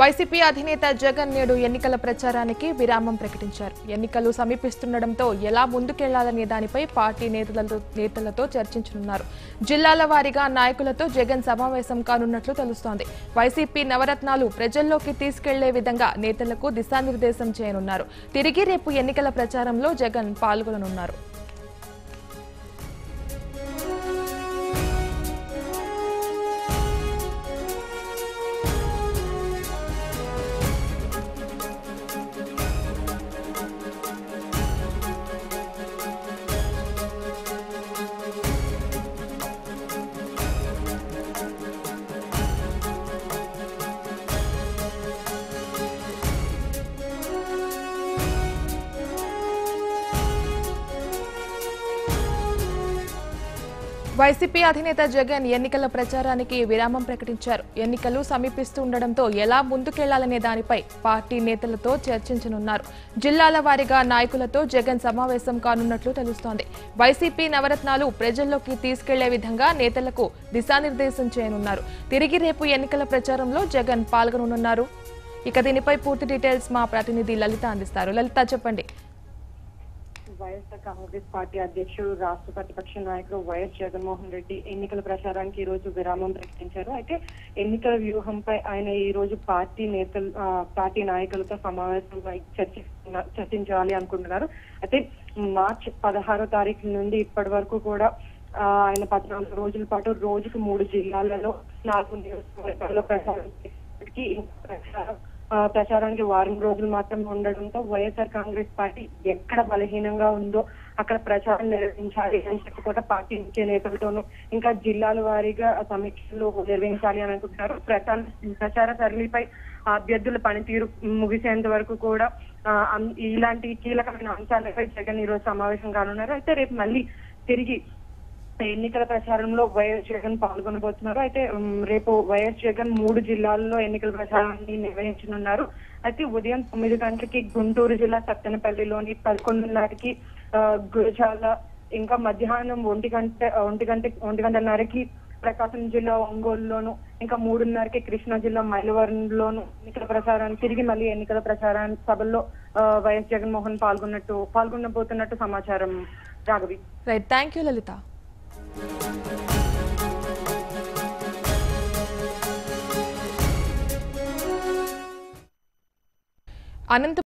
YCP అధినేత జగన్ నేడు ఎన్నికల ప్రచారానికి విరామం ప్రకటించారు. ఎన్నికలు సమీపిస్తుండటంతో ఎలా ముందుకెళ్లాలనే దానిపై పార్టీ నేతలతో చర్చించనున్నారు. జిల్లాల వారీగా నాయకులతో జగన్ సమావేశం కానున్నట్లు తెలుస్తోంది. వైసీపీ నవరత్నాలు ప్రజల్లోకి తీసుకెళ్లే విధంగా నేతలకు దిశానిర్దేశం చేయనున్నారు. తిరిగి రేపు ఎన్నికల ప్రచారంలో జగన్ పాల్గొననున్నారు. వైసీపీ అధినేత జగన్ ఎన్నికల ప్రచారానికి విరామం ప్రకటించారు. ఎన్నికలు సమీపిస్తుండటంతో ఎలా ముందుకెళ్లాలనే దానిపై పార్టీ నేతలతో చర్చించనున్నారు. జిల్లాల వారీగా నాయకులతో జగన్ సమావేశం కానున్నట్లు తెలుస్తోంది. వైసీపీ నవరత్నాలు ప్రజల్లోకి తీసుకెళ్లే విధంగా నేతలకు దిశానిర్దేశం చేయనున్నారు. తిరిగి రేపు ఎన్నికల ప్రచారంలో జగన్ పాల్గొననున్నారు. ఇక దీనిపై పూర్తి డీటెయిల్స్ మా ప్రతినిధి లలిత అందిస్తారు. లలిత, చెప్పండి. వైఎస్ఆర్ కాంగ్రెస్ పార్టీ అధ్యక్షుడు, రాష్ట్ర ప్రతిపక్ష నాయకుడు వైఎస్ జగన్మోహన్ రెడ్డి ఎన్నికల ప్రచారానికి ఈ రోజు విరామం ప్రకటించారు. అయితే ఎన్నికల వ్యూహంపై ఆయన ఈ రోజు పార్టీ నాయకులతో సమావేశం చర్చించాలి అనుకుంటున్నారు. అయితే మార్చి 16వ తారీఖు నుండి ఇప్పటి వరకు కూడా ఆయన 14 రోజుల పాటు రోజుకు 3 జిల్లాలలో 4 నియోజకవర్గాల్లో ప్రచారానికి వారం రోజులు మాత్రమే ఉండడంతో వైఎస్ఆర్ కాంగ్రెస్ పార్టీ ఎక్కడ బలహీనంగా ఉందో అక్కడ ప్రచారం నిర్వహించాలి అని చెప్పి కూడా పార్టీ ముఖ్య నేతలతోనూ ఇంకా జిల్లాల వారీగా సమీక్షలు నిర్వహించాలి అని అనుకుంటున్నారు. ప్రచార సరళిపై అభ్యర్థుల పనితీరు ముగిసేంత వరకు కూడా ఇలాంటి కీలకమైన అంశాలపై జగన్ ఈ రోజు సమావేశం కానున్నారు. అయితే రేపు మళ్ళీ తిరిగి ఎన్నికల ప్రచారంలో వైఎస్ జగన్ పాల్గొనబోతున్నారు. అయితే రేపు వైఎస్ జగన్ 3 జిల్లాల్లో ఎన్నికల ప్రచారాన్ని నిర్వహించనున్నారు. అయితే ఉదయం 9 గంటలకి గుంటూరు జిల్లా సత్తెనపల్లిలోని, 11:30కి గురజాల, ఇంకా మధ్యాహ్నం 1 గంటన్నరకి ప్రకాశం జిల్లా ఒంగోలులోను, ఇంకా 3:30కి కృష్ణా జిల్లా మైలవరంలోను ఎన్నికల ప్రచారాన్ని తిరిగి మళ్ళీ ఎన్నికల ప్రచారాన్ని సభల్లో వైఎస్ జగన్మోహన్ పాల్గొనబోతున్నట్టు సమాచారం. Raghavi. Right, thank you Lalitha. Anantha